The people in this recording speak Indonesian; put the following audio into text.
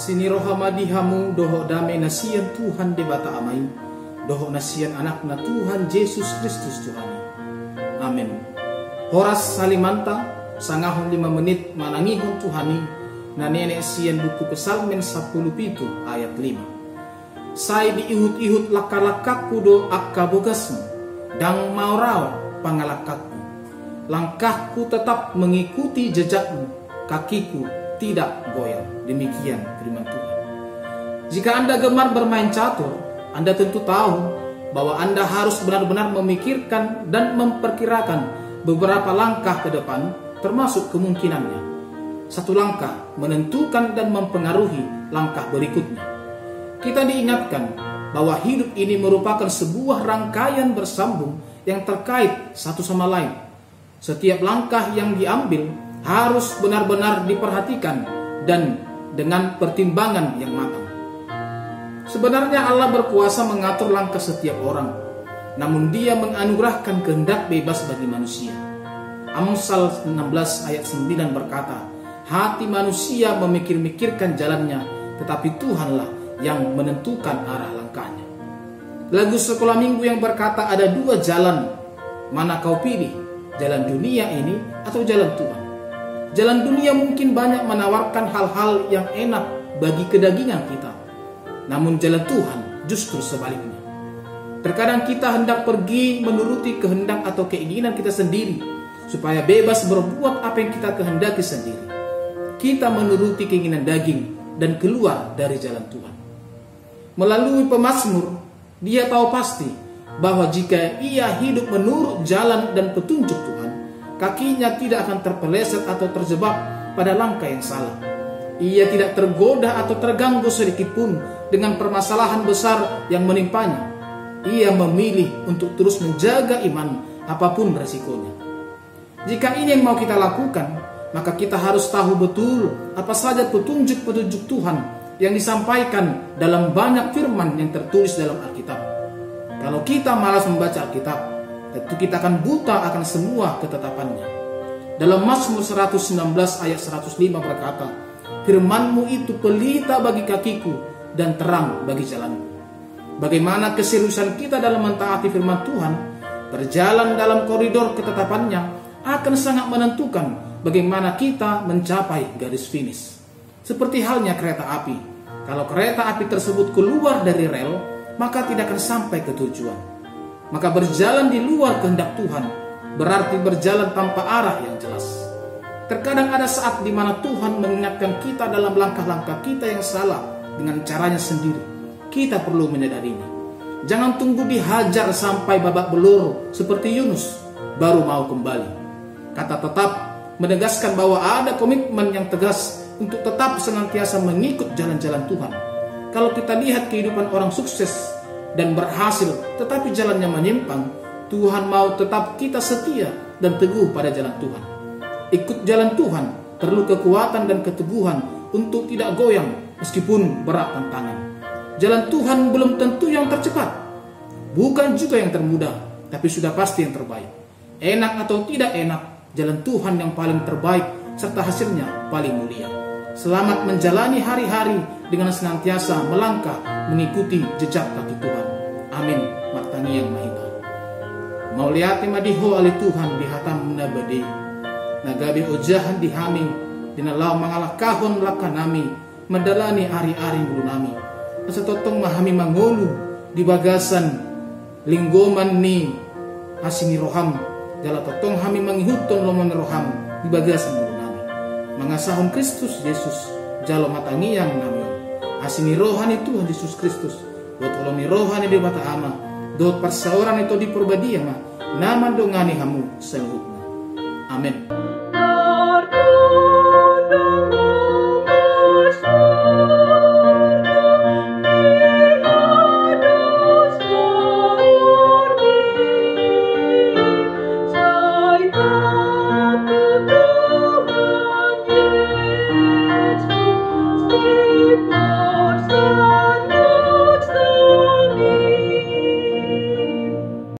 Asini rohamadihamu doho damai nasian Tuhan debata amai, doho nasian anak na Tuhan Yesus Kristus Tuhan. Amin. Horas salimanta sangahon 5 menit manangihon Tuhani na nenek sian buku Pesalmen 10 ayat 5. Sai diihut-ihut laka-lakaku do akka bogasmu, dang maurau pangalakakku. Langkahku tetap mengikuti jejakmu, kakiku tidak goyang. Demikian firman Tuhan. Jika Anda gemar bermain catur, Anda tentu tahu bahwa Anda harus benar-benar memikirkan dan memperkirakan beberapa langkah ke depan, termasuk kemungkinannya. Satu langkah menentukan dan mempengaruhi langkah berikutnya. Kita diingatkan bahwa hidup ini merupakan sebuah rangkaian bersambung yang terkait satu sama lain. Setiap langkah yang diambil harus benar-benar diperhatikan dan dengan pertimbangan yang matang. Sebenarnya Allah berkuasa mengatur langkah setiap orang, namun Dia menganugerahkan kehendak bebas bagi manusia. Amsal 16 ayat 9 berkata, hati manusia memikir-mikirkan jalannya, tetapi Tuhanlah yang menentukan arah langkahnya. Lagu sekolah minggu yang berkata ada 2 jalan, mana kau pilih? Jalan dunia ini atau jalan Tuhan? Jalan dunia mungkin banyak menawarkan hal-hal yang enak bagi kedagingan kita. Namun jalan Tuhan justru sebaliknya. Terkadang kita hendak pergi menuruti kehendak atau keinginan kita sendiri, supaya bebas berbuat apa yang kita kehendaki sendiri. Kita menuruti keinginan daging dan keluar dari jalan Tuhan. Melalui pemazmur, dia tahu pasti bahwa jika ia hidup menurut jalan dan petunjuk Tuhan, kakinya tidak akan terpeleset atau terjebak pada langkah yang salah. Ia tidak tergoda atau terganggu sedikit pun dengan permasalahan besar yang menimpanya. Ia memilih untuk terus menjaga iman apapun resikonya. Jika ini yang mau kita lakukan, maka kita harus tahu betul apa saja petunjuk-petunjuk Tuhan yang disampaikan dalam banyak firman yang tertulis dalam Alkitab. Kalau kita malas membaca Alkitab, tentu kita akan buta akan semua ketetapannya. Dalam Mazmur 119 ayat 105 berkata, firman-Mu itu pelita bagi kakiku dan terang bagi jalanku. Bagaimana keseriusan kita dalam mentaati firman Tuhan, berjalan dalam koridor ketetapannya, akan sangat menentukan bagaimana kita mencapai garis finish. Seperti halnya kereta api. Kalau kereta api tersebut keluar dari rel, maka tidak akan sampai ke tujuan. Maka berjalan di luar kehendak Tuhan berarti berjalan tanpa arah yang jelas. Terkadang ada saat di mana Tuhan mengingatkan kita dalam langkah-langkah kita yang salah dengan caranya sendiri. Kita perlu menyadarinya. Jangan tunggu dihajar sampai babak belur seperti Yunus baru mau kembali. Kata tetap menegaskan bahwa ada komitmen yang tegas untuk tetap senantiasa mengikut jalan-jalan Tuhan. Kalau kita lihat kehidupan orang sukses dan berhasil tetapi jalannya menyimpang, Tuhan mau tetap kita setia dan teguh pada jalan Tuhan. Ikut jalan Tuhan perlu kekuatan dan keteguhan untuk tidak goyang meskipun berat tantangan. Jalan Tuhan belum tentu yang tercepat, bukan juga yang termudah, tapi sudah pasti yang terbaik. Enak atau tidak enak, jalan Tuhan yang paling terbaik serta hasilnya paling mulia. Selamat menjalani hari-hari dengan senantiasa melangkah mengikuti jejak kaki Tuhan. Amin. Martangi yang mahita. Mau lihat madiho ali Tuhan di hatam nabade. Nagabi ojahan dihaming dinalau mengalah kahon laka nami medalani ari-ari bulu nami. Asatotong mahami mangolu di bagasan linggoman ni asini roham jala totong hami mangihuton lomon roham di bagasan bulu nami. Mangasahon Kristus Yesus jalo matangi yang nami. Asini rohani Tuhan Yesus Kristus. Dot olomi rohani di bata ama. Dot perseoran itu di perbadi ama. Nama dongani hamu seluhutna. Amin. Stay